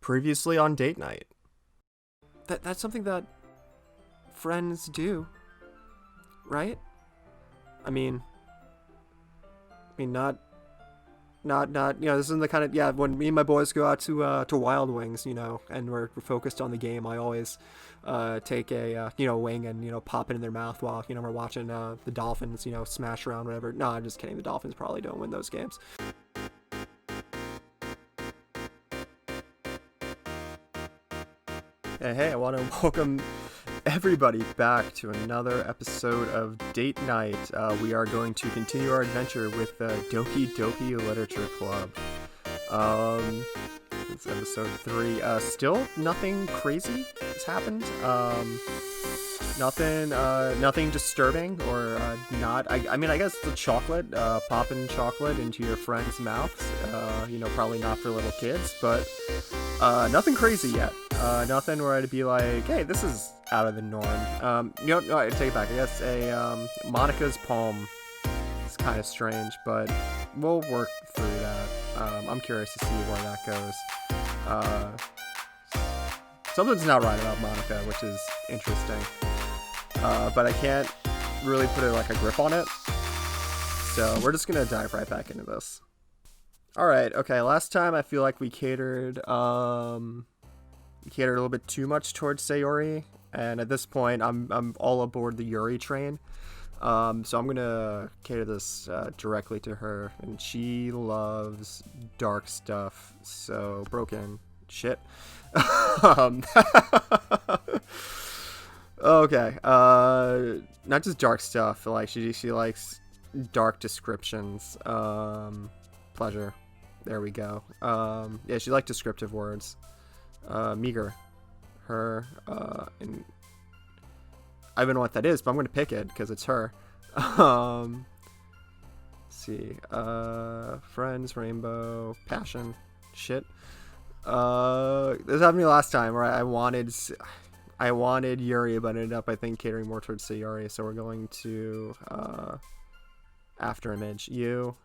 Previously on date night. That's something that friends do, right? I mean, not, this isn't the kind of, when me and my boys go out to Wild Wings, and we're focused on the game, I always, take a, wing and, pop it in their mouth while, we're watching, the Dolphins, smash around, whatever. No, I'm just kidding. The Dolphins probably don't win those games. Hey, I want to welcome everybody back to another episode of Date Night. We are going to continue our adventure with Doki Doki Literature Club. It's episode 3. Still nothing crazy has happened. Nothing disturbing or not. I mean, I guess the chocolate, popping chocolate into your friends' mouths, probably not for little kids, but nothing crazy yet. Nothing where I'd be like, hey, this is out of the norm. No, I take it back. I guess Monika's poem is kind of strange, but we'll work through that. I'm curious to see where that goes. Something's not right about Monika, which is interesting. But I can't really put a grip on it. So we're just going to dive right back into this. Alright, okay, last time I feel like we catered a little bit too much towards Sayori, and at this point I'm all aboard the Yuri train. So I'm gonna cater this directly to her, and she loves dark stuff, so broken shit. Okay, not just dark stuff, like she likes dark descriptions. Pleasure. There we go. Yeah, she liked descriptive words. Meager. Her. And I don't know what that is, but I'm going to pick it because it's her. Let's see. Friends, rainbow, passion. Shit. This happened to me last time where I wanted Yuri, but ended up, I think, catering more towards Sayori. So we're going to after image. You.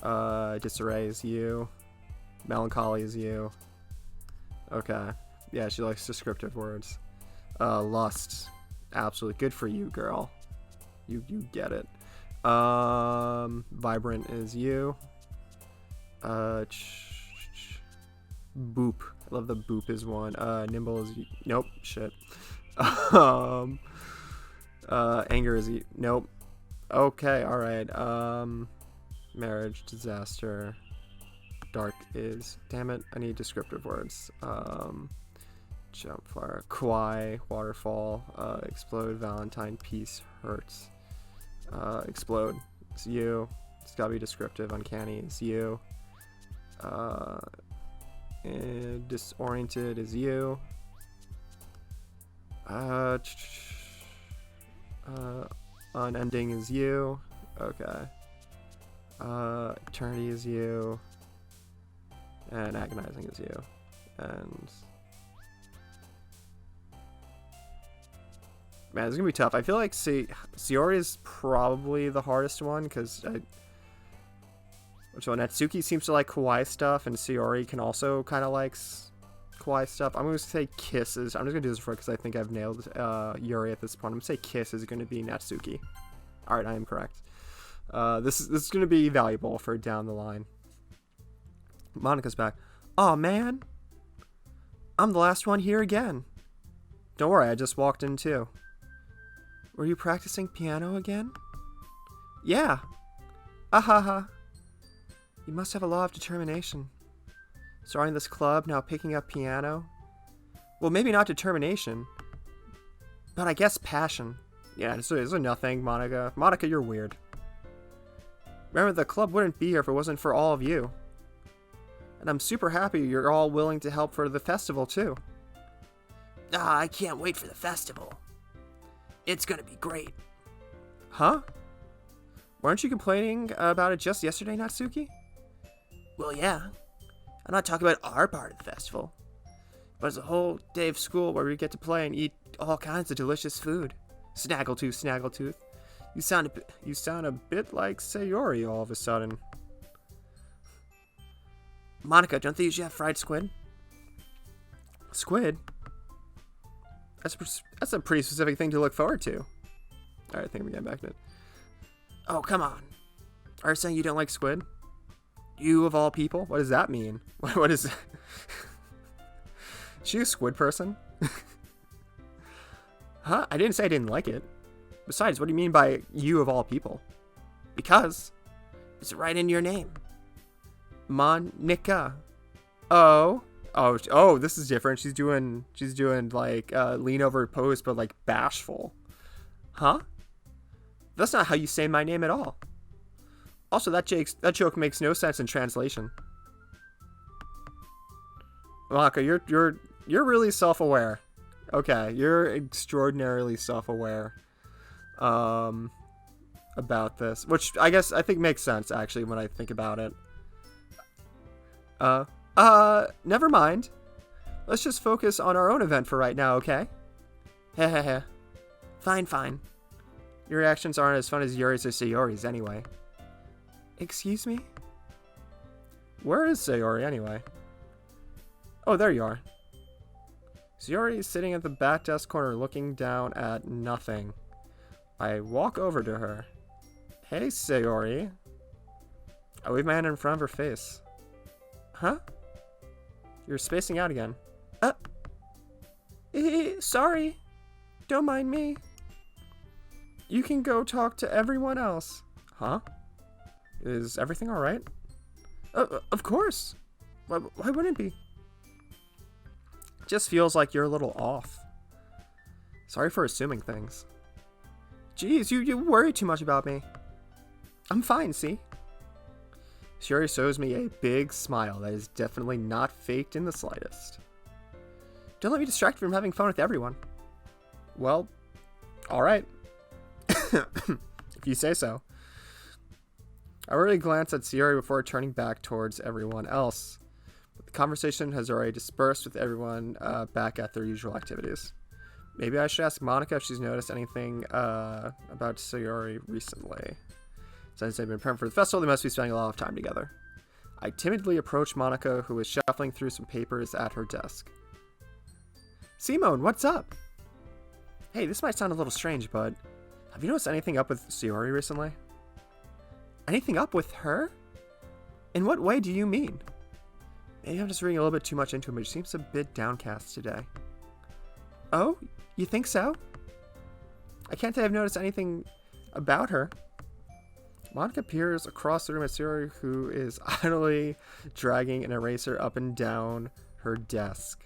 Disarray is you. Melancholy is you. Okay. Yeah, she likes descriptive words. Lust. Absolutely. Good for you, girl. You get it. Vibrant is you. Boop. I love the boop is one. Nimble is you. Nope. Shit. Anger is you. Nope. Okay. All right. Marriage, disaster, dark is, damn it, I need descriptive words. Jump, fire, kawaii, waterfall, explode, valentine, peace, hurts, explode, it's you, it's gotta be descriptive, uncanny is you, and disoriented is you, unending is you, okay. Eternity is you, and agonizing is you, and man, it's gonna be tough. I feel like Sayori is probably the hardest one because Natsuki seems to like kawaii stuff, and Sayori can also kind of likes kawaii stuff. I'm gonna say kisses. I'm just gonna do this for because I think I've nailed Yuri at this point. I'm gonna say kiss is gonna be Natsuki. All right, I am correct. This is going to be valuable for down the line. Monika's back. Aw, man. I'm the last one here again. Don't worry, I just walked in too. Were you practicing piano again? Yeah. Ahaha. You must have a lot of determination. Starting this club, now picking up piano. Well, maybe not determination, but I guess passion. Yeah, it's a nothing, Monika. Monika, you're weird. Remember, the club wouldn't be here if it wasn't for all of you. And I'm super happy you're all willing to help for the festival, too. I can't wait for the festival. It's gonna be great. Huh? Weren't you complaining about it just yesterday, Natsuki? Well, yeah. I'm not talking about our part of the festival. But it's a whole day of school where we get to play and eat all kinds of delicious food. Snaggletooth, Snaggletooth. You sound a bit like Sayori all of a sudden. Monika, don't they usually have fried squid? Squid? That's a pretty specific thing to look forward to. Alright, I think we're getting back to it. Oh, come on. Are you saying you don't like squid? You of all people? What does that mean? What is... Is she a squid person? Huh? I didn't say I didn't like it. Besides, what do you mean by you of all people? Because it's right in your name. Monika. Oh, this is different. She's doing like lean over pose, but like bashful. Huh? That's not how you say my name at all. Also, that joke makes no sense in translation. Monika, you're really self-aware. Okay, you're extraordinarily self-aware about this, which I think makes sense actually when I think about it. Never mind. Let's just focus on our own event for right now, okay? Hehehe. Fine. Your reactions aren't as fun as Yuri's or Sayori's anyway. Excuse me? Where is Sayori anyway? Oh, there you are. Sayori is sitting at the back desk corner looking down at nothing. I walk over to her. Hey, Sayori. I wave my hand in front of her face. Huh? You're spacing out again. Sorry. Don't mind me. You can go talk to everyone else. Huh? Is everything alright? Of course. Why wouldn't it be? Just feels like you're a little off. Sorry for assuming things. Jeez, you worry too much about me. I'm fine, see? Sayori shows me a big smile that is definitely not faked in the slightest. Don't let me distract you from having fun with everyone. Well, alright. If you say so. I already glanced at Sayori before turning back towards everyone else. But the conversation has already dispersed with everyone back at their usual activities. Maybe I should ask Monika if she's noticed anything about Sayori recently. Since they've been preparing for the festival, they must be spending a lot of time together. I timidly approached Monika, who was shuffling through some papers at her desk. Simone, what's up? Hey, this might sound a little strange, but have you noticed anything up with Sayori recently? Anything up with her? In what way do you mean? Maybe I'm just reading a little bit too much into it, but she seems a bit downcast today. Oh, you think so? I can't say I've noticed anything about her. Monika peers across the room at Sayori, who is idly dragging an eraser up and down her desk.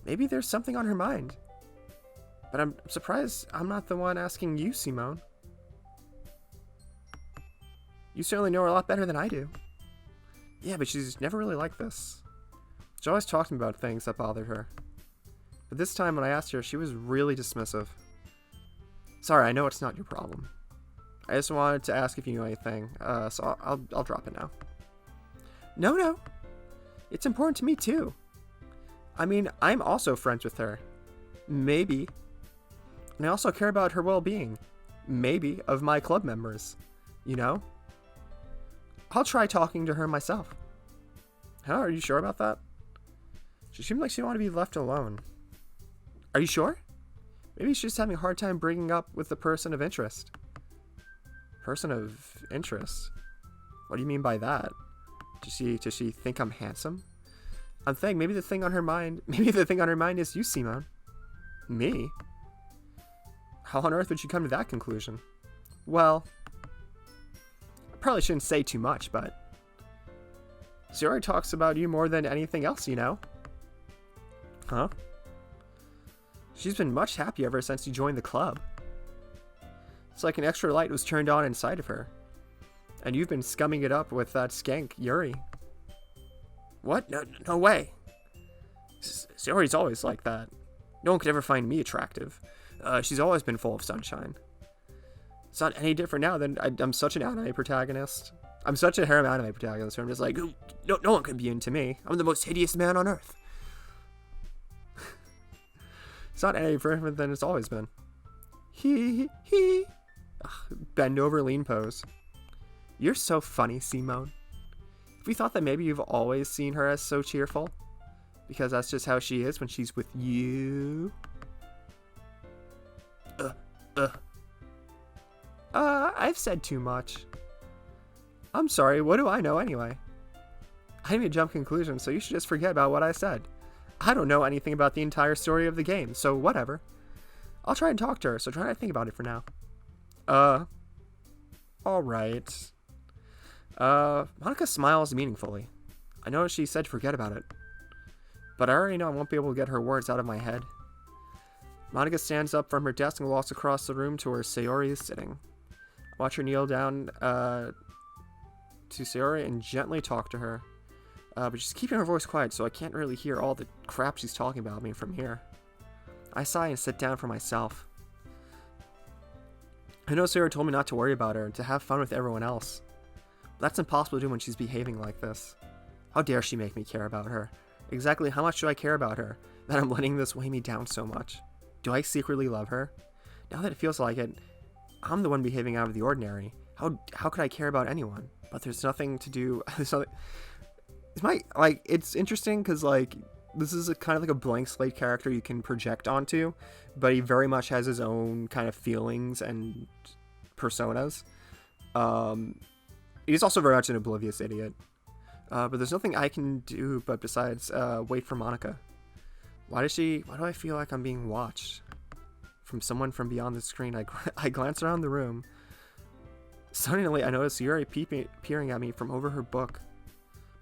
Maybe there's something on her mind. But I'm surprised I'm not the one asking you, Simone. You certainly know her a lot better than I do. Yeah, but she's never really like this. She always talked about things that bothered her. But this time when I asked her, she was really dismissive. Sorry, I know it's not your problem. I just wanted to ask if you knew anything, so I'll drop it now. No. It's important to me too. I mean, I'm also friends with her. Maybe. And I also care about her well-being. Maybe of my club members. You know? I'll try talking to her myself. Huh? Are you sure about that? She seemed like she wanted to be left alone. Are you sure? Maybe she's just having a hard time bringing up with the person of interest. Person of interest? What do you mean by that? Does she think I'm handsome? I'm thinking maybe the thing on her mind is you, Simone. Me? How on earth would you come to that conclusion? Well, I probably shouldn't say too much, but Sayori talks about you more than anything else, you know? Huh? She's been much happier ever since you joined the club. It's like an extra light was turned on inside of her. And you've been scumming it up with that skank, Yuri. What? No way. Sayori's always like that. No one could ever find me attractive. She's always been full of sunshine. It's not any different now than I'm such an anime protagonist. I'm such a harem anime protagonist where I'm just like, no one can be into me. I'm the most hideous man on earth. It's not any different than it's always been. He. Bend over, lean pose. You're so funny, Simone. If we thought that maybe you've always seen her as so cheerful, Because that's just how she is when she's with you. I've said too much. I'm sorry, what do I know anyway? I didn't even jump conclusions, so you should just forget about what I said. I don't know anything about the entire story of the game, so whatever. I'll try and talk to her, so try not to think about it for now. Alright. Monika smiles meaningfully. I know she said forget about it, but I already know I won't be able to get her words out of my head. Monika stands up from her desk and walks across the room to where Sayori is sitting. Watch her kneel down to Sayori and gently talk to her. But she's keeping her voice quiet, so I can't really hear all the crap she's talking about me from here. I sigh and sit down for myself. I know Sayori told me not to worry about her and to have fun with everyone else. But that's impossible to do when she's behaving like this. How dare she make me care about her? Exactly how much do I care about her, that I'm letting this weigh me down so much? Do I secretly love her? Now that it feels like it, I'm the one behaving out of the ordinary. How could I care about anyone? But there's nothing to do. It's interesting because this is kind of like a blank slate character you can project onto, but he very much has his own kind of feelings and personas. He's also very much an oblivious idiot. But there's nothing I can do but besides wait for Monika. Why do I feel like I'm being watched? From someone from beyond the screen. I glance around the room. Suddenly, I notice Yuri peering at me from over her book.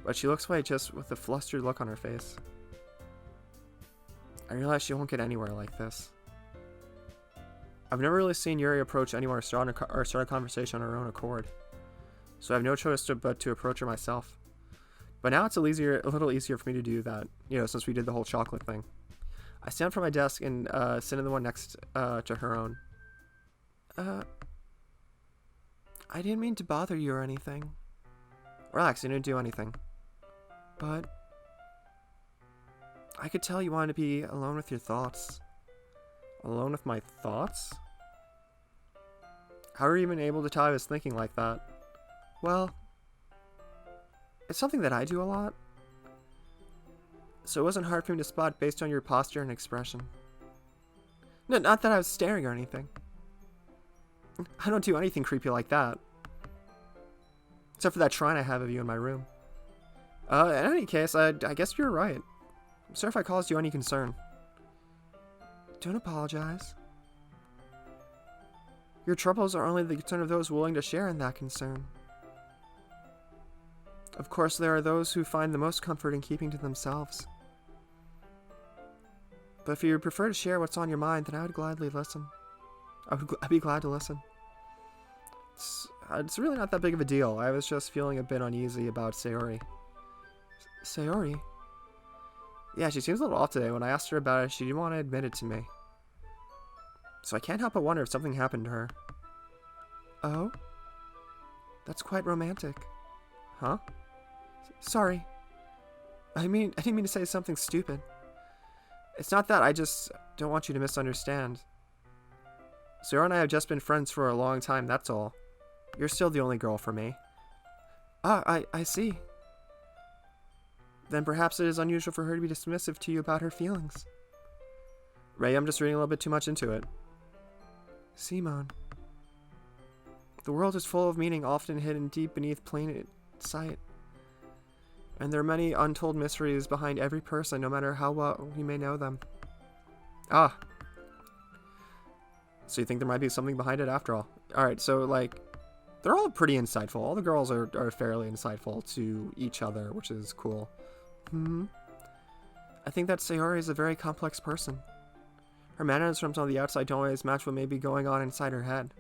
But she looks away just with a flustered look on her face. I realize she won't get anywhere like this. I've never really seen Yuri approach anyone or start a conversation on her own accord. So I have no choice but to approach her myself. But now it's a little easier for me to do that, since we did the whole chocolate thing. I stand from my desk and sit in the one next to her own. I didn't mean to bother you or anything. Relax, I didn't do anything. But I could tell you wanted to be alone with your thoughts. Alone with my thoughts? How are you even able to tell I was thinking like that? Well, it's something that I do a lot. So it wasn't hard for me to spot based on your posture and expression. No, not that I was staring or anything. I don't do anything creepy like that. Except for that shrine I have of you in my room. In any case, I guess you're right. I'm sorry if I caused you any concern. Don't apologize. Your troubles are only the concern of those willing to share in that concern. Of course, there are those who find the most comfort in keeping to themselves. But if you prefer to share what's on your mind, then I would gladly listen. I'd be glad to listen. It's really not that big of a deal. I was just feeling a bit uneasy about Sayori. Sayori? Yeah, she seems a little off today. When I asked her about it, she didn't want to admit it to me. So I can't help but wonder if something happened to her. Oh? That's quite romantic. Huh? Sorry. I didn't mean to say something stupid. It's not that, I just don't want you to misunderstand. Sayori and I have just been friends for a long time, that's all. You're still the only girl for me. Ah, I see. Then perhaps it is unusual for her to be dismissive to you about her feelings. Ray, I'm just reading a little bit too much into it. Simone. The world is full of meaning often hidden deep beneath plain sight. And there are many untold mysteries behind every person, no matter how well we may know them. Ah. So you think there might be something behind it after all? Alright, so they're all pretty insightful. All the girls are fairly insightful to each other, which is cool. I think that Sayori is a very complex person. Her mannerisms on the outside don't always match what may be going on inside her head.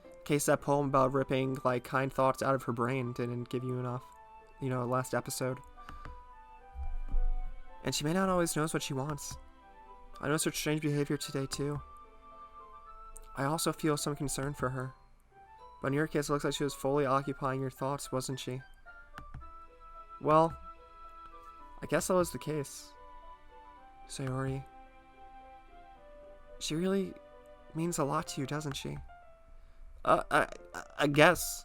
In case that poem about ripping kind thoughts out of her brain didn't give you enough, last episode. And she may not always knows what she wants. I noticed her strange behavior today too. I also feel some concern for her. But in your case, it looks like she was fully occupying your thoughts, wasn't she? Well, I guess that was the case. Sayori. She really means a lot to you, doesn't she? I guess.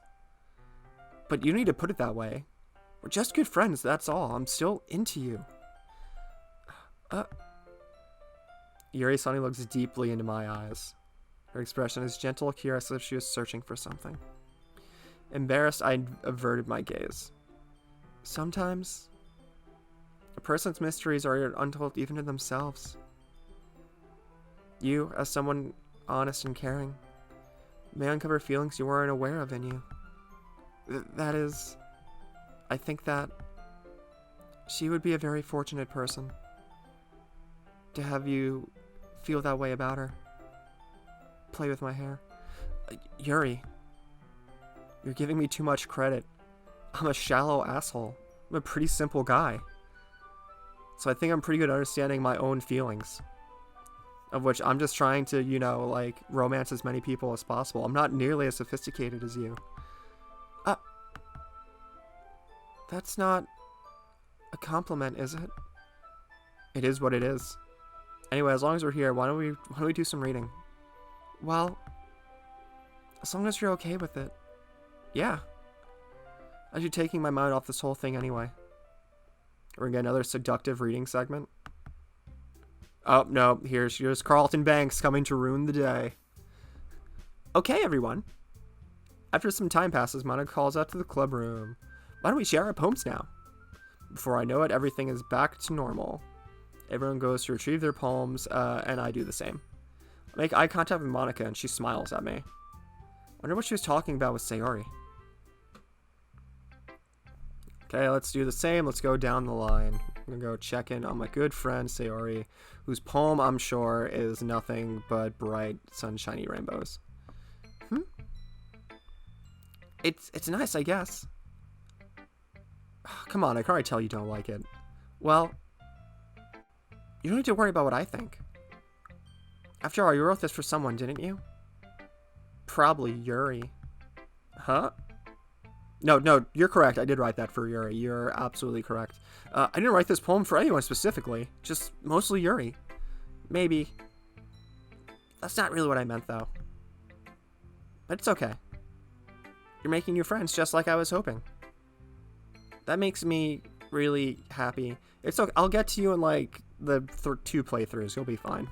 But you need to put it that way. We're just good friends, that's all. I'm still into you. Uh, Yuri suddenly looks deeply into my eyes. Her expression is gentle, curious, as if she was searching for something. Embarrassed, I averted my gaze. Sometimes, a person's mysteries are untold even to themselves. You, as someone honest and caring, may uncover feelings you weren't aware of in you. That is, I think that she would be a very fortunate person to have you feel that way about her. Play with my hair. Yuri, you're giving me too much credit. I'm a shallow asshole. I'm a pretty simple guy. So I think I'm pretty good at understanding my own feelings. Of which I'm just trying to, you know, like, romance as many people as possible. I'm not nearly as sophisticated as you. That's not a compliment, is it? It is what it is. Anyway, as long as we're here, why don't we do some reading? Well, as long as you're okay with it. Yeah. As you're taking my mind off this whole thing anyway. We're gonna get another seductive reading segment. Oh, no, here's Carlton Banks coming to ruin the day. Okay, everyone. After some time passes, Monika calls out to the club room. Why don't we share our poems now? Before I know it, everything is back to normal. Everyone goes to retrieve their poems, and I do the same. I make eye contact with Monika, and she smiles at me. Wonder what she was talking about with Sayori. Okay, let's do the same. Let's go down the line. I'm gonna go check in on my good friend Sayori, whose poem, I'm sure, is nothing but bright, sunshiny rainbows. It's nice, I guess. Come on, I can already tell you don't like it. Well, you don't need to worry about what I think. After all, you wrote this for someone, didn't you? Probably Yuri. Huh? No, you're correct. I did write that for Yuri. You're absolutely correct. I didn't write this poem for anyone specifically. Just mostly Yuri. Maybe. That's not really what I meant, though. But it's okay. You're making new friends just like I was hoping. That makes me really happy. It's okay. I'll get to you in, like, the 2 playthroughs. You'll be fine.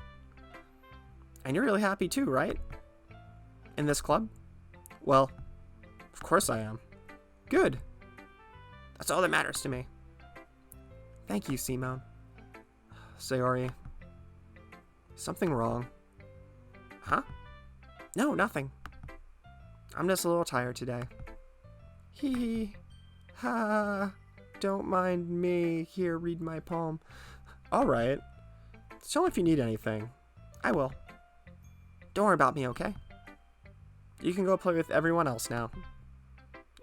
And you're really happy too, right? In this club? Well, of course I am. Good. That's all that matters to me. Thank you, Simone. Sayori. Something wrong. Huh? No, nothing. I'm just a little tired today. Hee hee. Ha. Don't mind me. Here, read my poem. Alright. Tell me if you need anything. I will. Don't worry about me, okay? You can go play with everyone else now.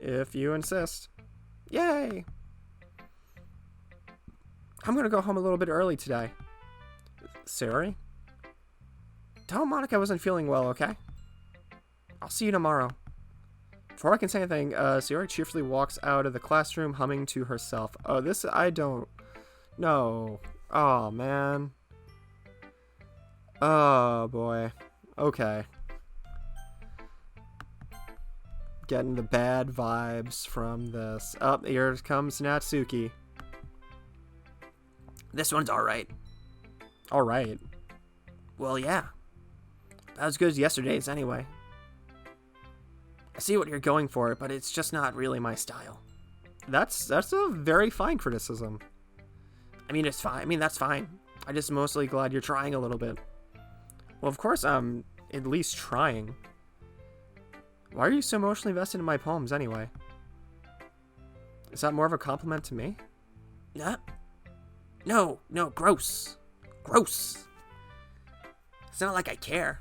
If you insist. Yay! I'm gonna go home a little bit early today. Sayori? Tell Monika I wasn't feeling well, okay? I'll see you tomorrow. Before I can say anything, Sayori cheerfully walks out of the classroom humming to herself. Oh, this, I don't... No. Oh, man. Oh, boy. Okay. Getting the bad vibes from this. Oh, here comes Natsuki. This one's alright. Alright? Well, yeah. Not as good as yesterday's, anyway. I see what you're going for, but it's just not really my style. That's a very fine criticism. I mean, it's fine. I mean, that's fine. I'm just mostly glad you're trying a little bit. Well, of course I'm at least trying. Why are you so emotionally invested in my poems, anyway? Is that more of a compliment to me? Nah. No, gross. Gross. It's not like I care.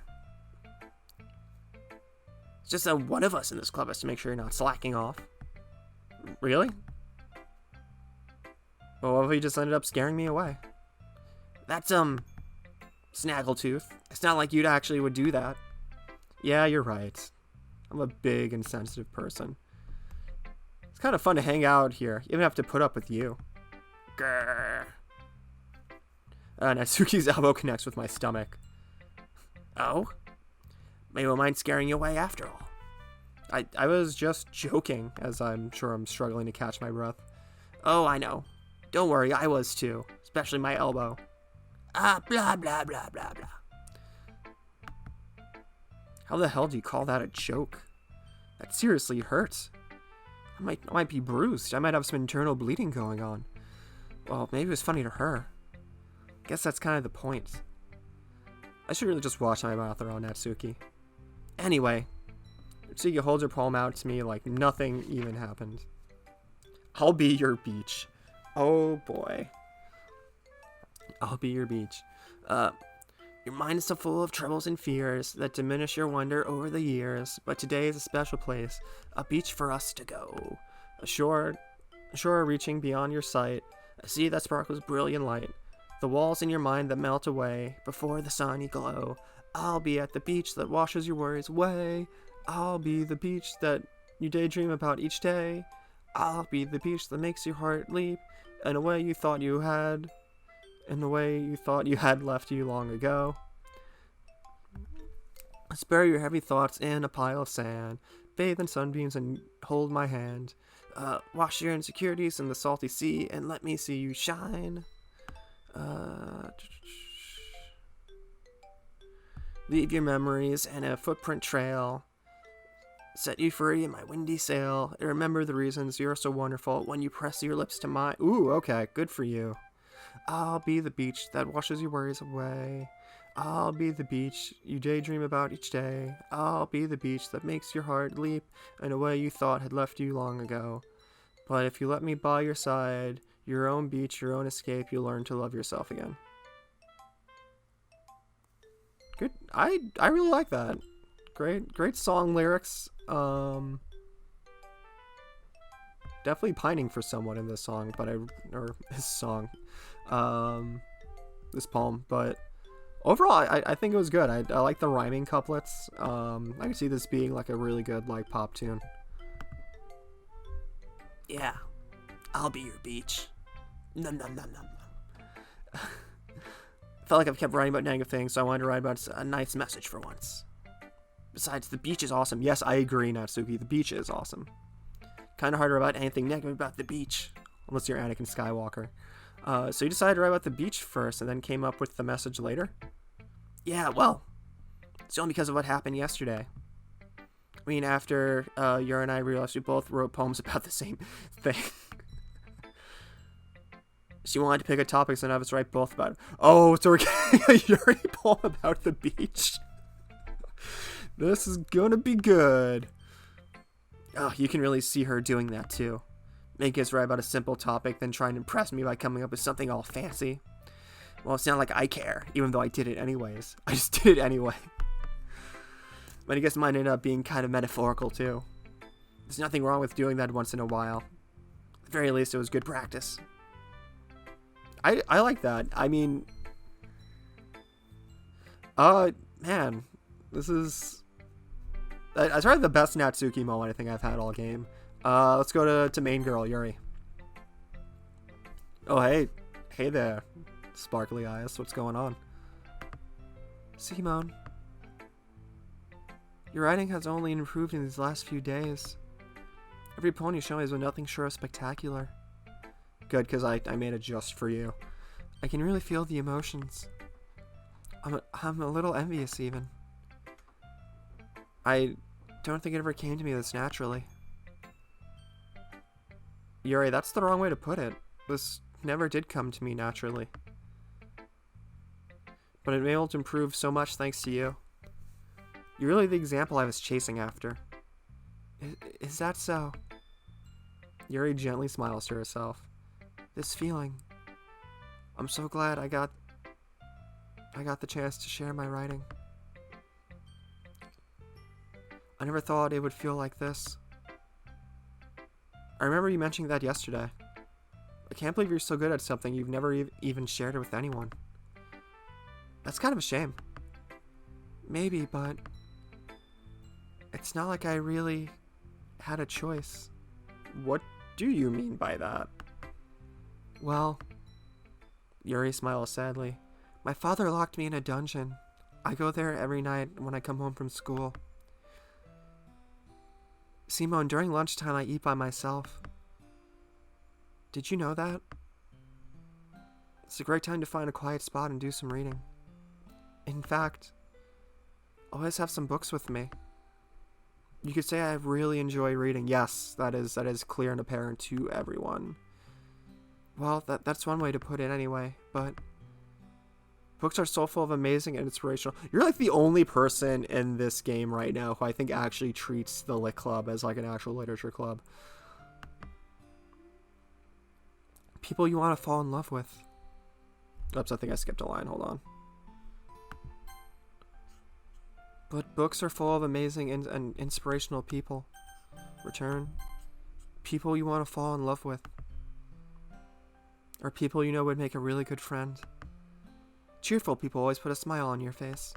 It's just that one of us in this club has to make sure you're not slacking off. Really? Well, what if he just ended up scaring me away? That's, Snaggletooth. It's not like you actually would do that. Yeah, you're right. I'm a big and sensitive person. It's kind of fun to hang out here. Even have to put up with you. Grrr. Natsuki's elbow connects with my stomach. Oh? Maybe I mind scaring you away after all. I was just joking, as I'm sure I'm struggling to catch my breath. Oh, I know. Don't worry, I was too. Especially my elbow. Blah, blah, blah, blah, blah. How the hell do you call that a joke? That seriously hurts. I might be bruised. I might have some internal bleeding going on. Well, maybe it was funny to her. Guess that's kind of the point. I should really just wash my mouth around Natsuki. Anyway, Natsuki holds her palm out to me like nothing even happened. I'll be your beach. Oh boy. I'll be your beach. Your mind is so full of troubles and fears that diminish your wonder over the years, but today is a special place, a beach for us to go. A shore reaching beyond your sight, a sea that sparkles brilliant light, the walls in your mind that melt away before the sun you glow. I'll be at the beach that washes your worries away. I'll be the beach that you daydream about each day. I'll be the beach that makes your heart leap in a way you thought you had left you long ago. Spare your heavy thoughts in a pile of sand. Bathe in sunbeams and hold my hand. Wash your insecurities in the salty sea and let me see you shine. Leave your memories in a footprint trail. Set you free in my windy sail. And remember the reasons you're so wonderful when you press your lips to mine. Ooh, okay, good for you. I'll be the beach that washes your worries away. I'll be the beach you daydream about each day. I'll be the beach that makes your heart leap in a way you thought had left you long ago. But if you let me by your side, your own beach, your own escape, you'll learn to love yourself again. Good. I really like that. Great song lyrics. Definitely pining for someone in this song, this poem, but overall I think it was good. I like the rhyming couplets. I can see this being like a really good like pop tune. Yeah, I'll be your beach. Nom nom nom nom. Felt like I've kept writing about negative things, so I wanted to write about a nice message for once. Besides, the beach is awesome. Yes, I agree, Natsuki. The beach is awesome. Kind of hard to write about anything negative about the beach, unless you're Anakin Skywalker. So you decided to write about the beach first, and then came up with the message later? Yeah, well, it's only because of what happened yesterday. I mean, after Yuri and I realized we both wrote poems about the same thing. She wanted to pick a topic, so none of us write both about it. Oh, so we're getting a Yuri poem about the beach. This is gonna be good. Oh, you can really see her doing that too. Making us write about a simple topic, then trying to impress me by coming up with something all fancy. Well, it's not like I care, even though I did it anyways. I just did it anyway. But I guess mine ended up being kind of metaphorical too. There's nothing wrong with doing that once in a while. At the very least, it was good practice. I like that. I mean, man, this is... That's probably the best Natsuki moment I think I've had all game. Let's go to main girl, Yuri. Oh, hey there, sparkly eyes. What's going on? Simone, your writing has only improved in these last few days. Every poem you show me has been nothing short of spectacular. Good, because I made it just for you. I can really feel the emotions. I'm a little envious, even. I don't think it ever came to me this naturally. Yuri, that's the wrong way to put it. This never did come to me naturally. But I've been able to improve so much thanks to you. You're really the example I was chasing after. Is that so? Yuri gently smiles to herself. This feeling. I'm so glad I got the chance to share my writing. I never thought it would feel like this. I remember you mentioning that yesterday. I can't believe you're so good at something you've never even shared it with anyone. That's kind of a shame. Maybe, but it's not like I really had a choice. What do you mean by that? Well, Yuri smiles sadly. My father locked me in a dungeon. I go there every night when I come home from school. Simone, during lunchtime I eat by myself. Did you know that? It's a great time to find a quiet spot and do some reading. In fact, I always have some books with me. You could say I really enjoy reading. Yes, that is clear and apparent to everyone. Well, that's one way to put it anyway, but books are so full of amazing and inspirational. You're like the only person in this game right now who I think actually treats the Lit Club as like an actual literature club. People you want to fall in love with. Oops, I think I skipped a line. Hold on. But books are full of amazing and inspirational people. Return. People you want to fall in love with. Or people you know would make a really good friend. Cheerful people always put a smile on your face.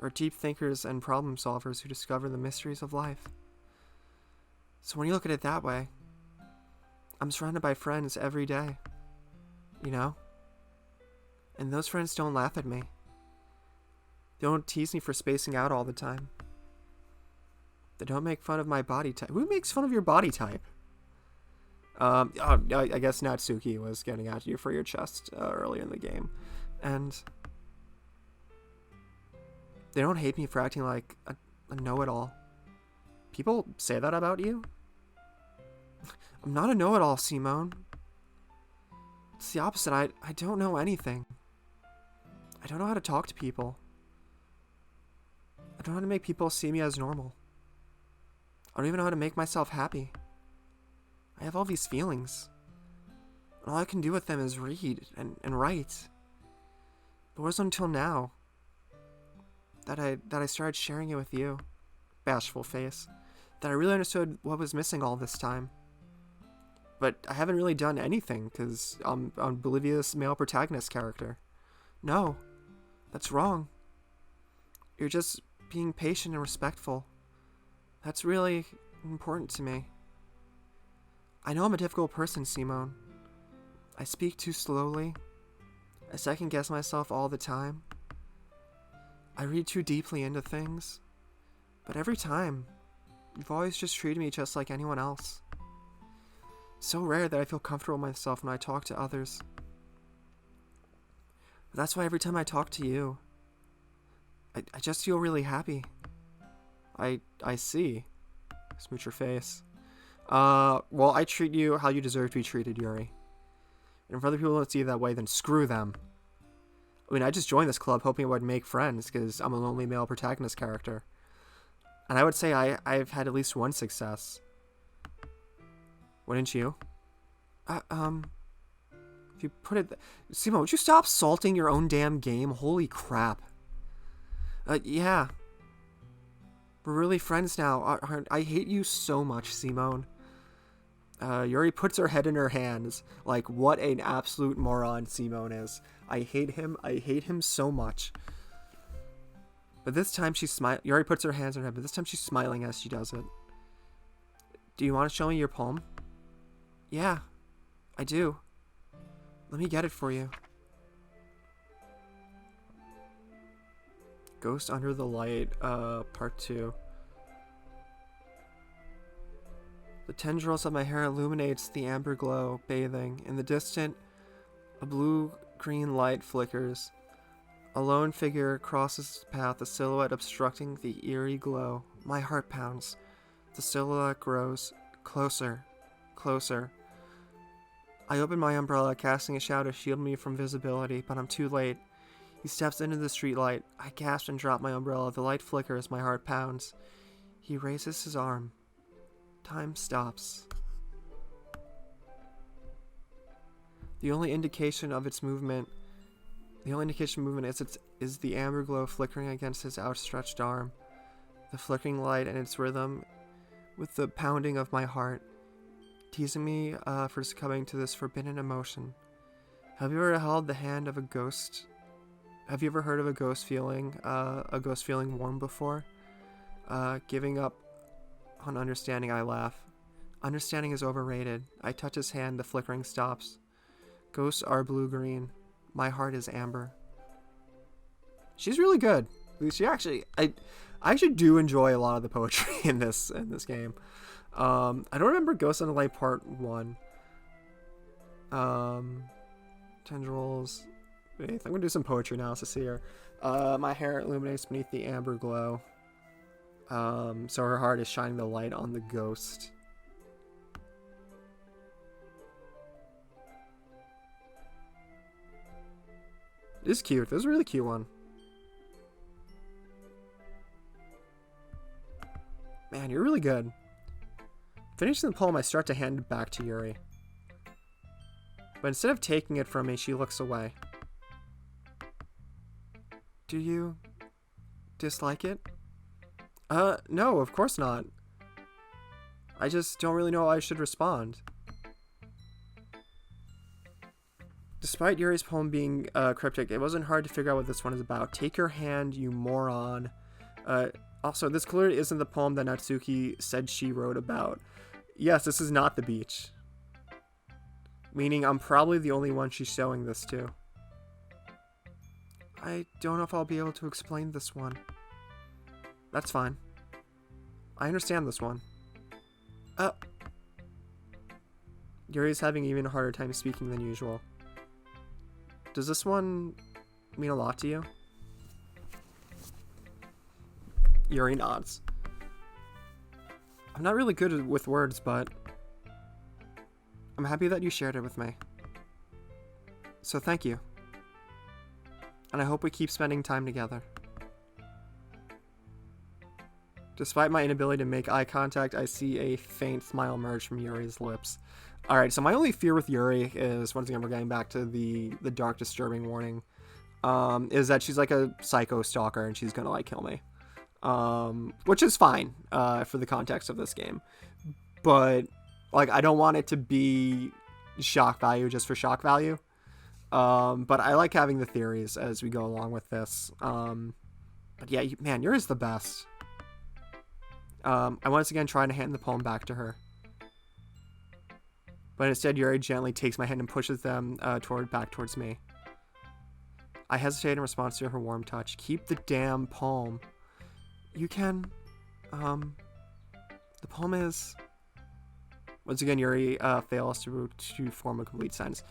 Or deep thinkers and problem solvers who discover the mysteries of life. So when you look at it that way, I'm surrounded by friends every day. You know? And those friends don't laugh at me. They don't tease me for spacing out all the time. They don't make fun of my body type. Who makes fun of your body type? I guess Natsuki was getting at you for your chest early in the game. And they don't hate me for acting like a know-it-all. People say that about you? I'm not a know-it-all, Simone. It's the opposite. I don't know anything. I don't know how to talk to people. I don't know how to make people see me as normal. I don't even know how to make myself happy. I have all these feelings. And all I can do with them is read and write. But it wasn't until now that I started sharing it with you, bashful face, that I really understood what was missing all this time. But I haven't really done anything because I'm Bolivia's male protagonist character. No, that's wrong. You're just being patient and respectful. That's really important to me. I know I'm a difficult person, Simone. I speak too slowly. I second guess myself all the time. I read too deeply into things. But every time, you've always just treated me just like anyone else. So rare that I feel comfortable with myself when I talk to others. But that's why every time I talk to you, I just feel really happy. I see. Smooch your face. Well, I treat you how you deserve to be treated, Yuri. And if other people don't see it that way, then screw them. I mean, I just joined this club hoping I would make friends because I'm a lonely male protagonist character. And I would say I've had at least one success. Wouldn't you? If you put it... Simone, would you stop salting your own damn game? Holy crap. Yeah. We're really friends now. I hate you so much, Simone. Yuri puts her head in her hands. Like, what an absolute moron Simone is. I hate him. I hate him so much. But this time she's smiling. Yuri puts her hands on her head, but this time she's smiling as she does it. Do you want to show me your poem? Yeah, I do. Let me get it for you. Ghost Under the Light, part 2. The tendrils of my hair illuminates the amber glow, bathing. In the distant, a blue-green light flickers. A lone figure crosses the path, a silhouette obstructing the eerie glow. My heart pounds. The silhouette grows closer, closer. I open my umbrella, casting a shadow to shield me from visibility, but I'm too late. He steps into the streetlight. I gasp and drop my umbrella. The light flickers, my heart pounds. He raises his arm. Time stops. The only indication of movement is the amber glow flickering against his outstretched arm. The flickering light and its rhythm with the pounding of my heart, teasing me for succumbing to this forbidden emotion. Have you ever held the hand of a ghost? Have you ever heard of a ghost feeling warm before? Giving up on understanding, I laugh. Understanding is overrated. I touch his hand, the flickering stops. Ghosts are blue-green. My heart is amber. She's really good. I actually do enjoy a lot of the poetry in this game. I don't remember Ghost on the Light Part 1. Tendrils. Wait, I'm gonna do some poetry analysis here. My hair illuminates beneath the amber glow. So her heart is shining the light on the ghost. This is cute. This is a really cute one. Man, you're really good. Finishing the poem, I start to hand it back to Yuri. But instead of taking it from me, she looks away. Do you dislike it? No, of course not. I just don't really know how I should respond. Despite Yuri's poem being cryptic, it wasn't hard to figure out what this one is about. Take your hand, you moron. Also, this clearly isn't the poem that Natsuki said she wrote about. Yes, this is not the beach. Meaning I'm probably the only one she's showing this to. I don't know if I'll be able to explain this one. That's fine. I understand this one. Yuri's having an even harder time speaking than usual. Does this one mean a lot to you? Yuri nods. I'm not really good with words, but I'm happy that you shared it with me. So thank you. And I hope we keep spending time together. Despite my inability to make eye contact, I see a faint smile emerge from Yuri's lips. Alright, so my only fear with Yuri is, once again, we're getting back to the dark, disturbing warning, is that she's like a psycho stalker and she's gonna, like, kill me. Which is fine, for the context of this game. But, like, I don't want it to be shock value just for shock value. But I like having the theories as we go along with this. But yeah, man, Yuri's the best. I once again try to hand the poem back to her. But instead, Yuri gently takes my hand and pushes them back towards me. I hesitate in response to her warm touch. Keep the damn poem. You can... The poem is... Once again, Yuri fails to form a complete sentence.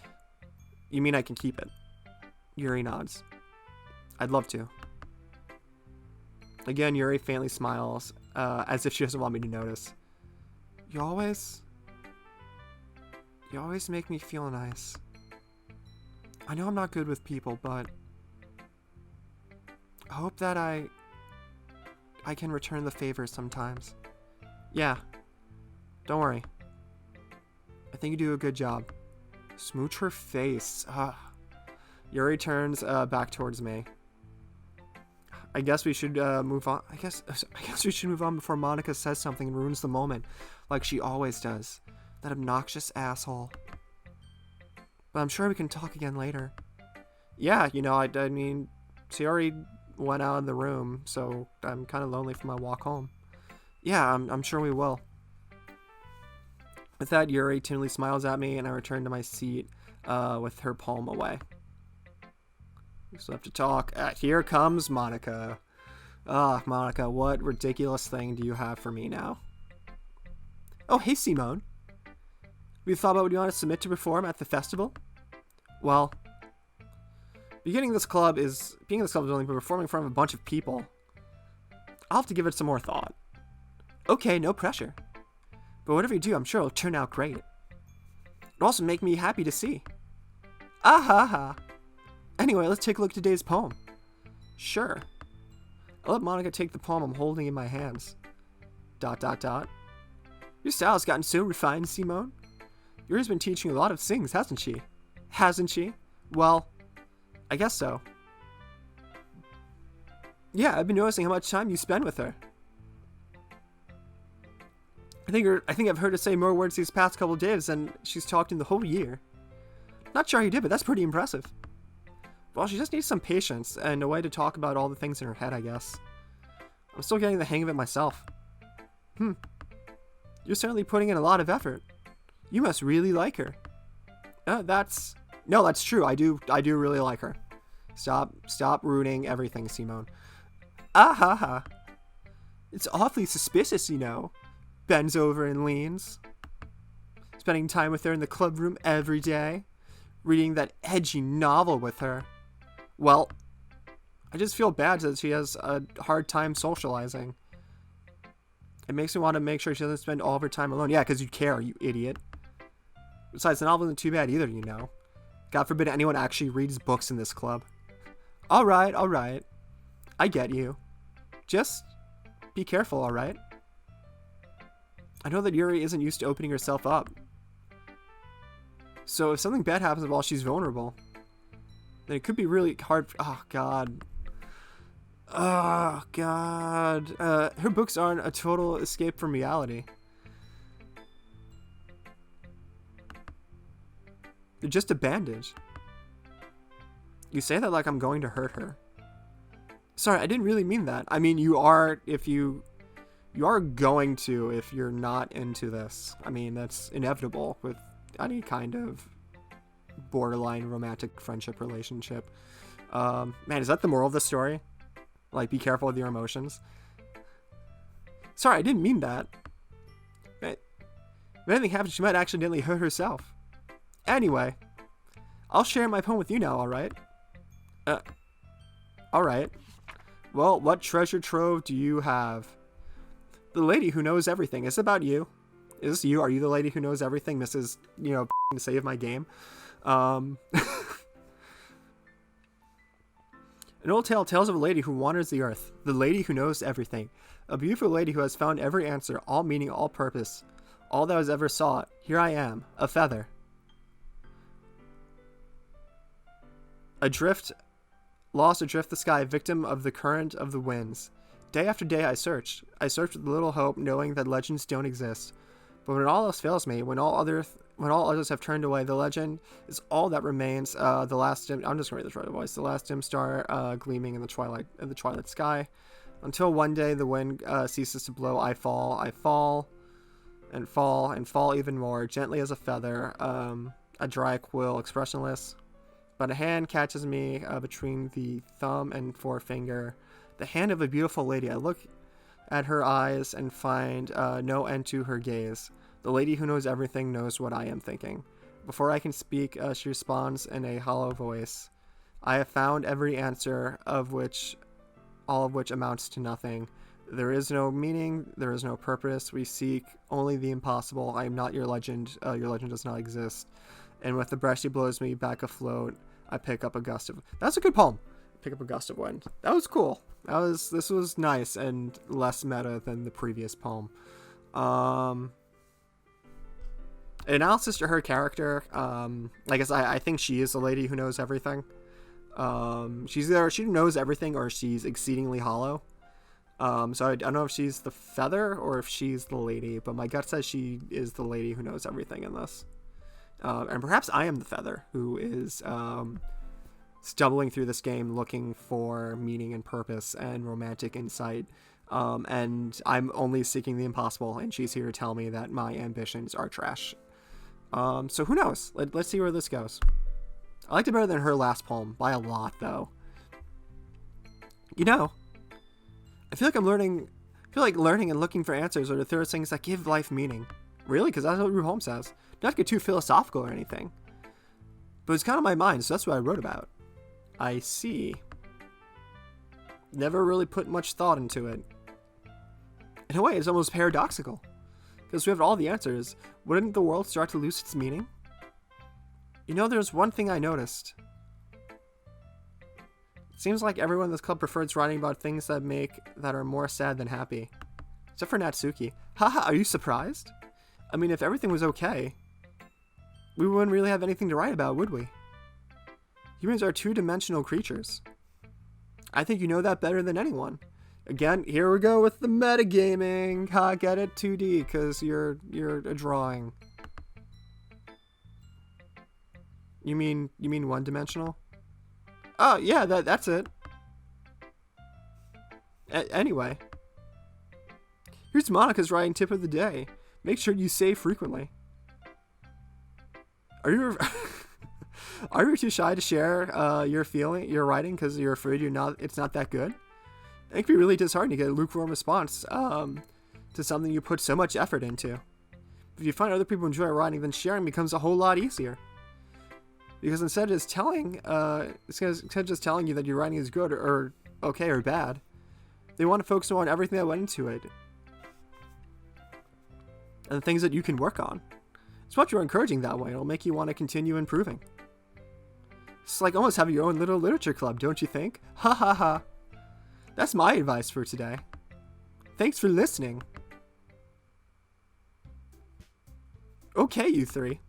You mean I can keep it? Yuri nods. I'd love to. Again, Yuri faintly smiles, as if she doesn't want me to notice. You always make me feel nice. I know I'm not good with people, but I hope that I can return the favor sometimes. Yeah, don't worry. I think you do a good job. Smooch her face. Yuri turns back towards me. I guess we should move on. I guess we should move on before Monika says something and ruins the moment, like she always does. That obnoxious asshole. But I'm sure we can talk again later. Yeah, you know, I mean, she already went out of the room, so I'm kind of lonely for my walk home. Yeah, I'm sure we will. With that, Yuri timidly smiles at me, and I return to my seat with her palm away. We still have to talk. Here comes Monika. Monika, what ridiculous thing do you have for me now? Oh, hey, Simone. Have you thought about what you want to submit to perform at the festival? Well, being in this club is only performing in front of a bunch of people. I'll have to give it some more thought. Okay, no pressure. But whatever you do, I'm sure it'll turn out great. It'll also make me happy to see. Ha. Anyway, let's take a look at today's poem. Sure. I'll let Monika take the poem I'm holding in my hands. ... Your style's gotten so refined, Simone. Yuri's been teaching you a lot of things, hasn't she? Hasn't she? Well, I guess so. Yeah, I've been noticing how much time you spend with her. I think I've heard her say more words these past couple days than she's talked in the whole year. Not sure how you did, but that's pretty impressive. Well, she just needs some patience and a way to talk about all the things in her head, I guess. I'm still getting the hang of it myself. You're certainly putting in a lot of effort. You must really like her. That's true. I do really like her. Stop ruining everything, Simone. Ha. It's awfully suspicious, you know. Bends over and leans. Spending time with her in the club room every day. reading that edgy novel with her. Well, I just feel bad that she has a hard time socializing. It makes me want to make sure she doesn't spend all of her time alone. Yeah, because you care, you idiot. Besides, the novel isn't too bad either, you know. God forbid anyone actually reads books in this club. Alright. I get you. Just be careful, alright? I know that Yuri isn't used to opening herself up. So if something bad happens while she's vulnerable, then it could be really hard. Oh, God. Her books aren't a total escape from reality. They're just a bandage. You say that like I'm going to hurt her. Sorry, I didn't really mean that. I mean, you are going to if you're not into this. I mean, that's inevitable with any kind of borderline romantic friendship relationship. Man, is that the moral of the story? Like, be careful with your emotions. Sorry, I didn't mean that. If anything happens, she might accidentally hurt herself. Anyway, I'll share my poem with you now, alright? Alright. Well, what treasure trove do you have? The lady who knows everything. Is it about you? Is this you? Are you the lady who knows everything, Mrs. Save my game? An old tale tells of a lady who wanders the earth. The lady who knows everything. A beautiful lady who has found every answer, all meaning, all purpose. All that was ever sought. Here I am, a feather. Adrift, lost adrift the sky, victim of the current of the winds. Day after day I searched. I searched with little hope, knowing that legends don't exist. But when all else fails me, when all others have turned away, the legend is all that remains. I'm just gonna read this right voice. The last dim star gleaming in the twilight sky. Until one day the wind ceases to blow, I fall, and fall even more, gently as a feather, a dry quill, expressionless. But a hand catches me between the thumb and forefinger. The hand of a beautiful lady. I look at her eyes and find no end to her gaze. The lady who knows everything knows what I am thinking. Before I can speak, she responds in a hollow voice. I have found every answer, all of which amounts to nothing. There is no meaning, there is no purpose. We seek only the impossible. I am not your legend. Your legend does not exist. And with the breath she blows me back afloat, I pick up a gust of... That's a good poem. Pick up a gust of wind. That was cool. This was nice and less meta than the previous poem. Analysis to her character. I guess I think she is the lady who knows everything. She's either she knows everything or she's exceedingly hollow. So I don't know if she's the feather or if she's the lady, but my gut says she is the lady who knows everything in this. And perhaps I am the feather who is stumbling through this game looking for meaning and purpose and romantic insight. And I'm only seeking the impossible, and she's here to tell me that my ambitions are trash. So who knows? Let's see where this goes. I liked it better than her last poem, by a lot, though. I feel like learning and looking for answers are the third things that give life meaning. Really? Because that's what Rue Holmes says. Not to get too philosophical or anything. But it's kind of my mind, so that's what I wrote about. I see. Never really put much thought into it. In a way, it's almost paradoxical. Because we have all the answers. Wouldn't the world start to lose its meaning? There's one thing I noticed. It seems like everyone in this club prefers writing about things that are more sad than happy. Except for Natsuki. Haha, are you surprised? I mean, if everything was okay, we wouldn't really have anything to write about, would we? Humans are two-dimensional creatures. I think you know that better than anyone. Again, here we go with the metagaming. Get it? 2D, because you're a drawing. You mean one-dimensional? Oh, yeah, that's it. Anyway. Here's Monika's writing tip of the day. Make sure you save frequently. Are you too shy to share your writing because you're afraid it's not that good? It can be really disheartening to get a lukewarm response to something you put so much effort into. If you find other people enjoy writing, then sharing becomes a whole lot easier. Because instead of just telling you that your writing is good or okay or bad, they want to focus on everything that went into it and the things that you can work on. It's much more encouraging that way. It'll make you want to continue improving. It's like almost having your own little literature club, don't you think? Ha ha ha. That's my advice for today. Thanks for listening. Okay, you three.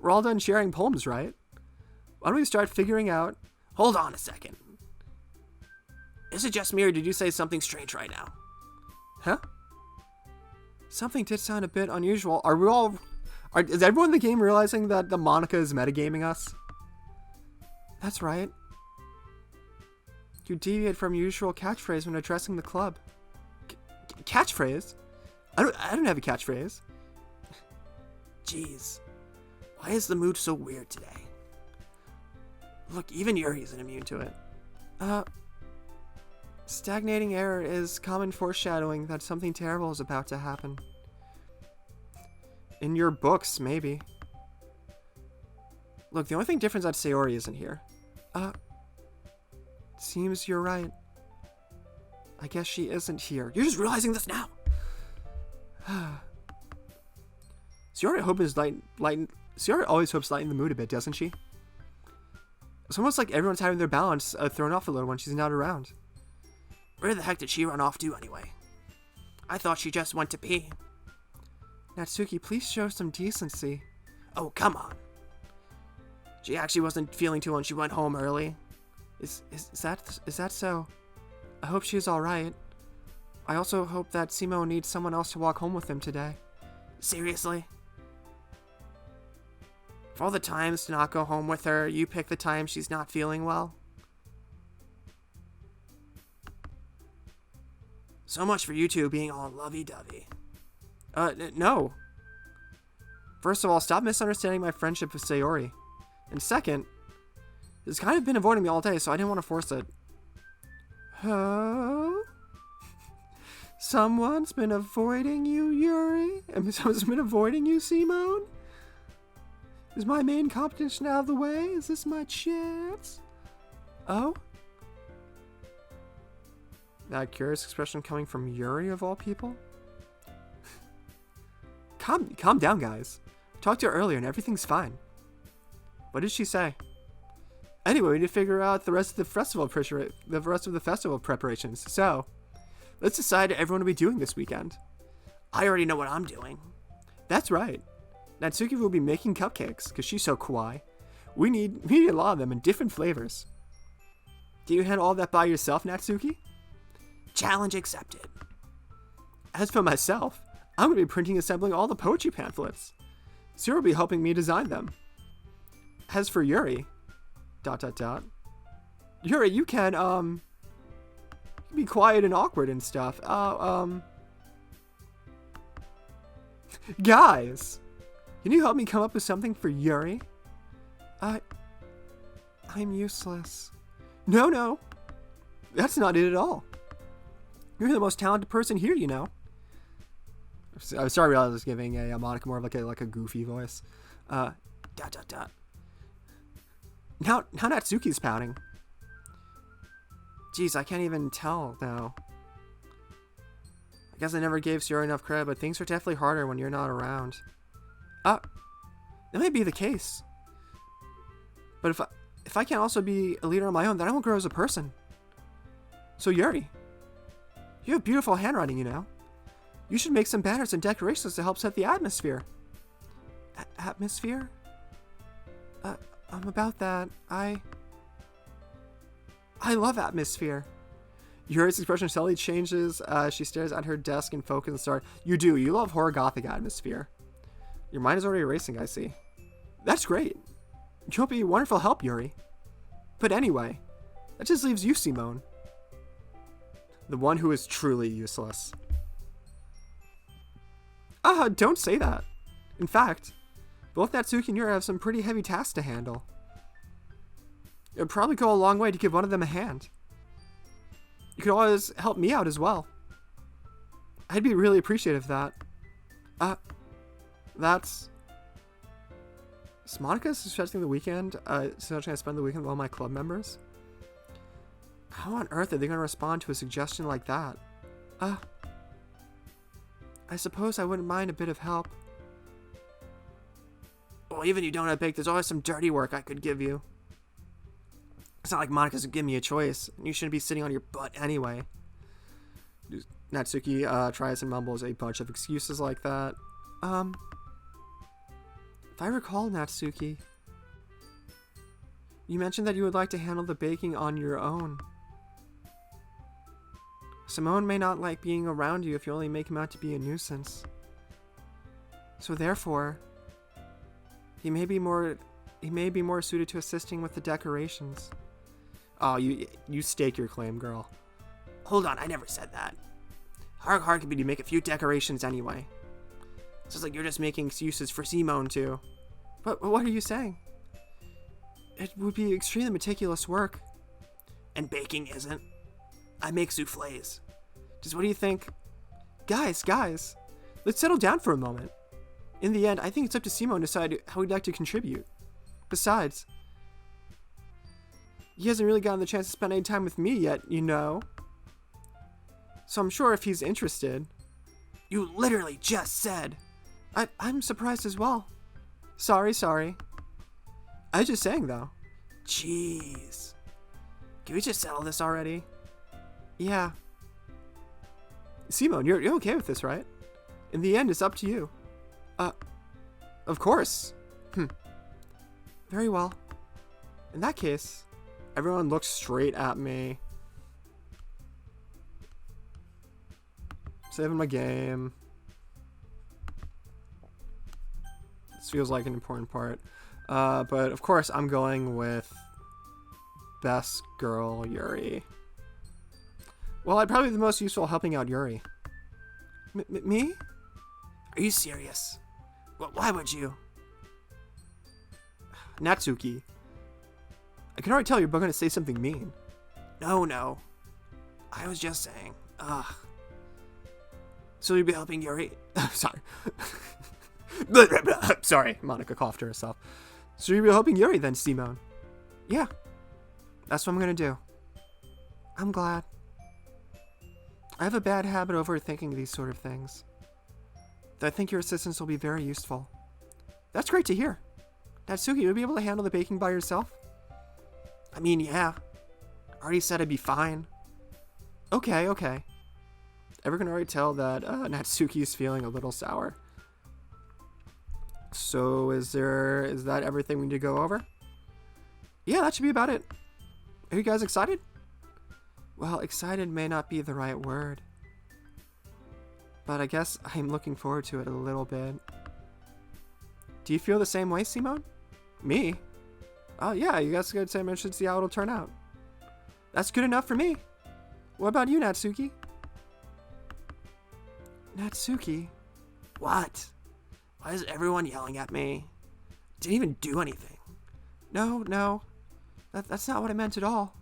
We're all done sharing poems, right? Why don't we start figuring out... Hold on a second. Is it just me, or did you say something strange right now? Huh? Something did sound a bit unusual. Is everyone in the game realizing that the Monika is metagaming us? That's right. You deviate from your usual catchphrase when addressing the club. Catchphrase? I don't have a catchphrase. Jeez. Why is the mood so weird today? Look, even Yuri isn't immune to it. Stagnating air is common foreshadowing that something terrible is about to happen. In your books, maybe. Look, the only thing different is that Sayori isn't here. Seems you're right. I guess she isn't here. You're just realizing this now! Sayori always hopes to lighten the mood a bit, doesn't she? It's almost like everyone's having their balance thrown off a little when she's not around. Where the heck did she run off to anyway? I thought she just went to pee. Natsuki, please show some decency. Oh, come on. She actually wasn't feeling too well when she went home early. Is that so? I hope she's alright. I also hope that Simo needs someone else to walk home with him today. Seriously? For all the times to not go home with her, you pick the time she's not feeling well? So much for you two being all lovey-dovey. No. First of all, stop misunderstanding my friendship with Sayori. And second, it's kind of been avoiding me all day, so I didn't want to force it. Huh? Someone's been avoiding you, Yuri? And someone's been avoiding you, Simone? Is my main competition out of the way? Is this my chance? Oh? That curious expression coming from Yuri, of all people? Calm down, guys. Talked to her earlier and everything's fine. What did she say? Anyway, we need to figure out the rest of the festival preparations. So, let's decide what everyone will be doing this weekend. I already know what I'm doing. That's right. Natsuki will be making cupcakes because she's so kawaii. We need a lot of them in different flavors. Do you handle all that by yourself, Natsuki? Challenge accepted. As for myself, I'm going to be printing and assembling all the poetry pamphlets. Zero will be helping me design them. As for Yuri... ... Yuri, you can, be quiet and awkward and stuff. Guys! Can you help me come up with something for Yuri? I'm useless. No. That's not it at all. You're the most talented person here, you know. I'm sorry, I was giving a Monika more of like a goofy voice. Now Natsuki's pouting. Jeez, I can't even tell now. I guess I never gave Sayori enough credit, but things are definitely harder when you're not around. That may be the case. But if I can't also be a leader on my own, then I won't grow as a person. So Yuri, you have beautiful handwriting, you know. You should make some banners and decorations to help set the atmosphere. Atmosphere? About that, I love atmosphere. Yuri's expression suddenly changes. She stares at her desk and focuses and starts. You do. You love horror gothic atmosphere. Your mind is already racing, I see. That's great. You'll be wonderful help, Yuri. But anyway, that just leaves you, Simone. The one who is truly useless. Don't say that. In fact, both Natsuki and Yuri have some pretty heavy tasks to handle. It would probably go a long way to give one of them a hand. You could always help me out as well. I'd be really appreciative of that. That's... Is Monika suggesting the weekend? Suggesting I spend the weekend with all my club members? How on earth are they going to respond to a suggestion like that? I suppose I wouldn't mind a bit of help. Well, even if you don't have bake, there's always some dirty work I could give you. It's not like Monika's gonna give me a choice. You shouldn't be sitting on your butt anyway. Natsuki tries and mumbles a bunch of excuses like that. If I recall, Natsuki, you mentioned that you would like to handle the baking on your own. Simone may not like being around you if you only make him out to be a nuisance. So therefore, he may be more suited to assisting with the decorations. Oh, you stake your claim, girl. Hold on, I never said that. How hard could be to make a few decorations anyway? It's just like you're just making excuses for Simone too. But what are you saying? It would be extremely meticulous work. And baking isn't. I make souffles. Just what do you think? Guys, let's settle down for a moment. In the end, I think it's up to Simone to decide how he'd like to contribute. Besides, he hasn't really gotten the chance to spend any time with me yet, you know. So I'm sure if he's interested. You literally just said. I'm surprised as well. Sorry. I was just saying, though. Jeez. Can we just settle this already? Yeah. Simone, you're okay with this, right? In the end, it's up to you. Of course. Very well. In that case, everyone looks straight at me. Saving my game. This feels like an important part. But of course, I'm going with best girl Yuri. Well, I'd probably be the most useful helping out Yuri. Me? Are you serious? Why would you? Natsuki. I can already tell you're going to say something mean. No. I was just saying. So you'd be helping Yuri? Sorry. Sorry, Monika coughed to herself. So you'd be helping Yuri then, Simone? Yeah. That's what I'm going to do. I'm glad. I have a bad habit of overthinking these sort of things. Though I think your assistance will be very useful. That's great to hear. Natsuki, you'll be able to handle the baking by yourself? I mean, yeah. I already said I'd be fine. Okay. Everyone can already tell that Natsuki is feeling a little sour. So is that everything we need to go over? Yeah, that should be about it. Are you guys excited? Well, excited may not be the right word. But I guess I'm looking forward to it a little bit. Do you feel the same way, Simone? Me? Oh yeah, you guys could say I should see how it'll turn out. That's good enough for me. What about you, Natsuki? Natsuki? What? Why is everyone yelling at me? Didn't even do anything. No. That's not what I meant at all.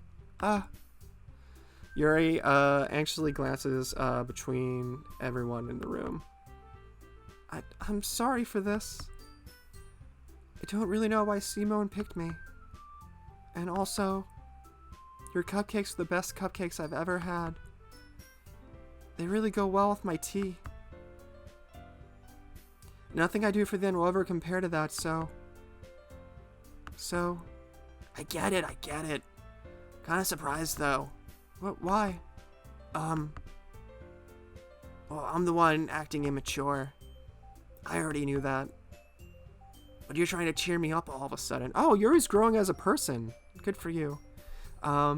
Yuri anxiously glances between everyone in the room. I'm sorry for this. I don't really know why Simone picked me. And also, your cupcakes are the best cupcakes I've ever had. They really go well with my tea. Nothing I do for them will ever compare to that, so... I get it. Kinda surprised, though. Why? Well, I'm the one acting immature. I already knew that. But you're trying to cheer me up all of a sudden. Oh, Yuri's growing as a person. Good for you. I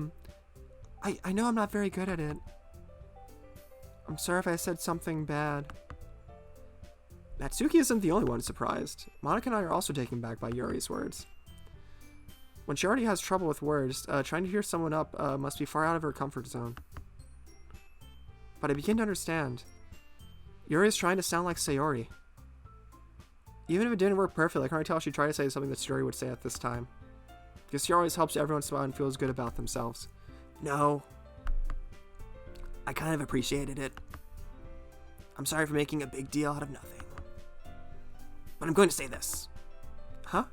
know I'm not very good at it. I'm sorry if I said something bad. Natsuki isn't the only one surprised. Monika and I are also taken back by Yuri's words. When she already has trouble with words, trying to hear someone up must be far out of her comfort zone. But I begin to understand. Yuri is trying to sound like Sayori. Even if it didn't work perfectly, I can already tell she tried to say something that Sayori would say at this time. Because she always helps everyone smile and feels good about themselves. No. I kind of appreciated it. I'm sorry for making a big deal out of nothing. But I'm going to say this. Huh?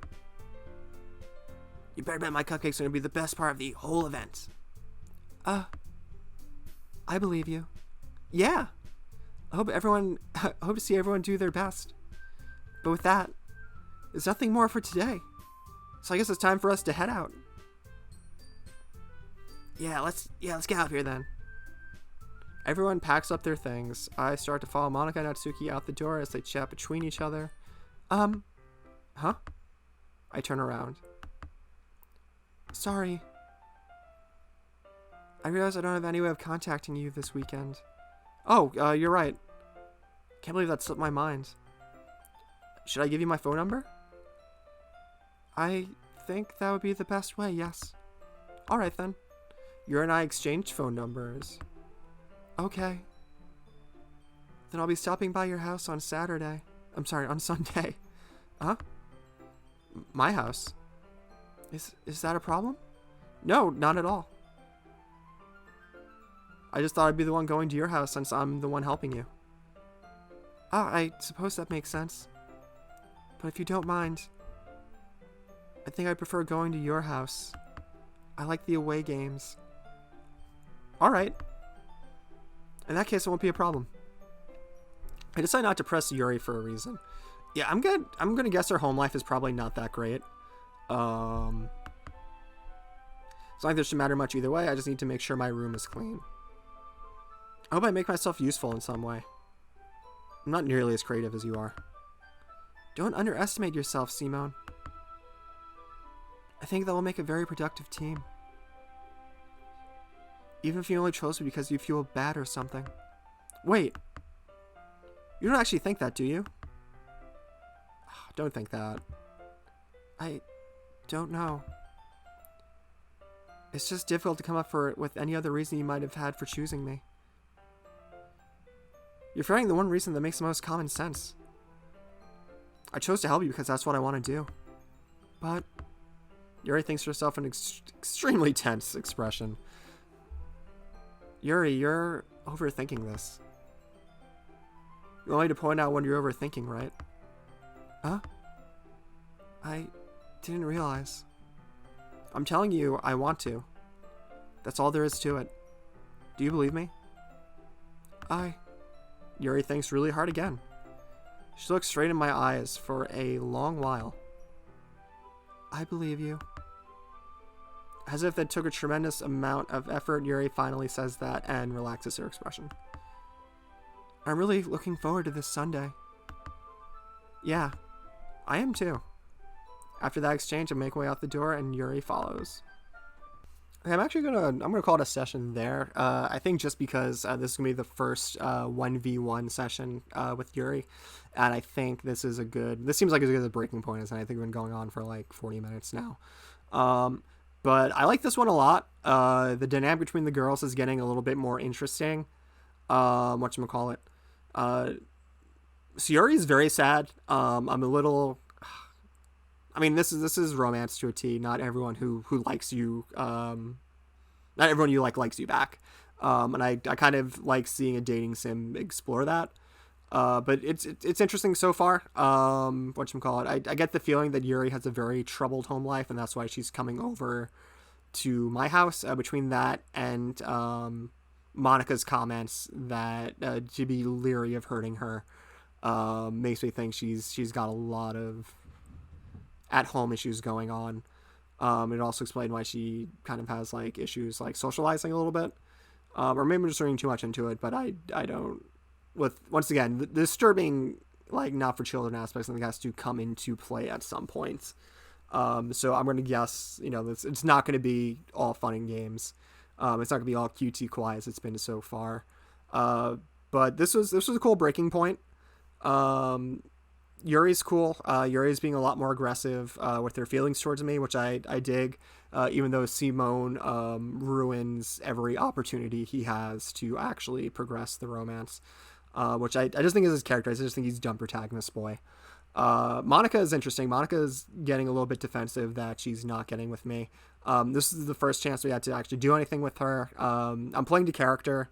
You better bet my cupcake's gonna be the best part of the whole event. I believe you. Yeah. I hope to see everyone do their best. But with that, there's nothing more for today. So I guess it's time for us to head out. Yeah, let's get out of here then. Everyone packs up their things. I start to follow Monika and Natsuki out the door as they chat between each other. Huh? I turn around. Sorry. I realize I don't have any way of contacting you this weekend. Oh, you're right. Can't believe that slipped my mind. Should I give you my phone number? I think that would be the best way, yes. Alright then. You and I exchanged phone numbers. Okay. Then I'll be stopping by your house on Saturday. I'm sorry, on Sunday. Huh? My house? Is that a problem? No, not at all. I just thought I'd be the one going to your house since I'm the one helping you. Ah, I suppose that makes sense. But if you don't mind, I think I prefer going to your house. I like the away games. Alright. In that case, it won't be a problem. I decided not to press Yuri for a reason. Yeah, I'm gonna guess her home life is probably not that great. It's not like this should matter much either way. I just need to make sure my room is clean. I hope I make myself useful in some way. I'm not nearly as creative as you are. Don't underestimate yourself, Simone. I think that will make a very productive team. Even if you only chose me because you feel bad or something. Wait. You don't actually think that, do you? Don't think that. I don't know. It's just difficult to come up with any other reason you might have had for choosing me. You're forgetting the one reason that makes the most common sense. I chose to help you because that's what I want to do. But Yuri thinks to herself an extremely tense expression. Yuri, you're overthinking this. You want me to point out when you're overthinking, right? Huh? I didn't realize. I'm telling you, I want to. That's all there is to it. Do you believe me? Yuri thinks really hard again. She looks straight in my eyes for a long while. I believe you. As if that took a tremendous amount of effort, Yuri finally says that and relaxes her expression. I'm really looking forward to this Sunday. Yeah, I am too. After that exchange, I make my way out the door and Yuri follows. Okay, I'm gonna call it a session there. I think just because this is gonna be the first 1v1 session with Yuri, and I think this seems like as good as a breaking point as, and I think we've been going on for like 40 minutes now. But I like this one a lot. The dynamic between the girls is getting a little bit more interesting. Whatchamacallit. So Yuri is very sad. I'm a little. I mean, this is romance to a T. Not everyone who likes you, not everyone you likes you back. And I kind of like seeing a dating sim explore that. But it's interesting so far. Whatchamacallit. I get the feeling that Yuri has a very troubled home life, and that's why she's coming over to my house. Between that and Monika's comments that to be leery of hurting her makes me think she's got a lot of at-home issues going on. It also explained why she kind of has like issues like socializing a little bit, or maybe I'm just reading too much into it. But I don't. Once again, the disturbing like not for children aspects I think has to come into play at some point. So I'm gonna guess it's not gonna be all fun and games. It's not gonna be all cutesy kawaii as it's been so far. But this was a cool breaking point. Yuri's cool. Yuri's being a lot more aggressive with her feelings towards me, which I dig, even though Simone ruins every opportunity he has to actually progress the romance, which I just think is his character. I just think he's dumb protagonist boy. Monika is interesting. Monika is getting a little bit defensive that she's not getting with me. This is the first chance we had to actually do anything with her. I'm playing the character,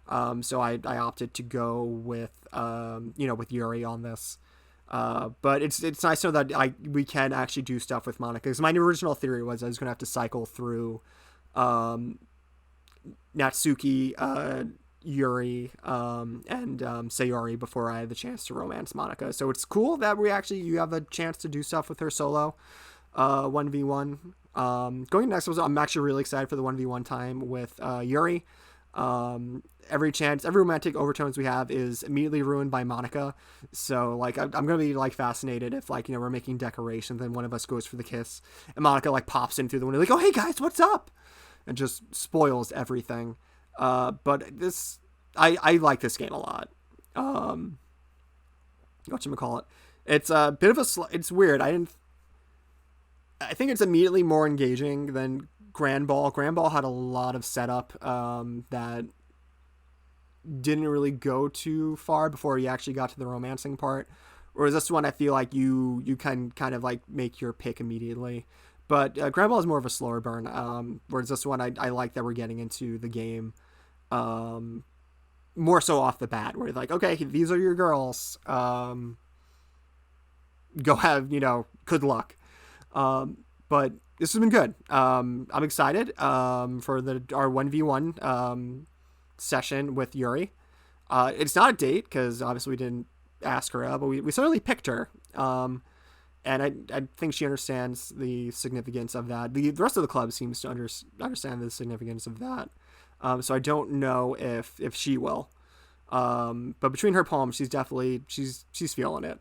so I opted to go with with Yuri on this. But it's nice to know that we can actually do stuff with Monika. Because my original theory was I was going to have to cycle through Natsuki, Yuri, and Sayori before I had the chance to romance Monika. So it's cool that you have a chance to do stuff with her solo 1v1. Going next, I'm actually really excited for the 1v1 time with Yuri. Every romantic overtones we have is immediately ruined by Monika. So like I'm gonna be like fascinated if like, you know, we're making decorations and one of us goes for the kiss and Monika like pops in through the window like, oh hey guys, what's up, and just spoils everything. But this I like this game a lot. Whatchamacallit, it's a bit of it's weird. I think it's immediately more engaging than Grand Ball. Grand Ball had a lot of setup that didn't really go too far before you actually got to the romancing part. Whereas this one, I feel like you can kind of like make your pick immediately. But Grand Ball is more of a slower burn. Whereas this one, I like that we're getting into the game more so off the bat, where like, okay, these are your girls. Go have, you know, good luck. But this has been good. I'm excited for our 1v1 session with Yuri. It's not a date because obviously we didn't ask her out, but we certainly picked her. And I think she understands the significance of that. The rest of the club seems to understand the significance of that. So I don't know if she will. But between her poems, she's feeling it.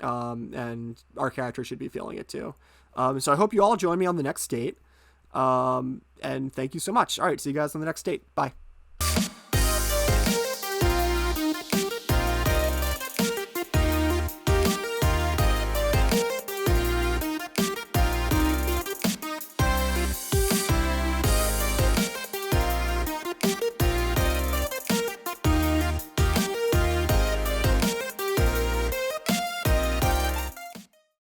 And our character should be feeling it too. So I hope you all join me on the next date. And thank you so much. All right, see you guys on the next date. Bye.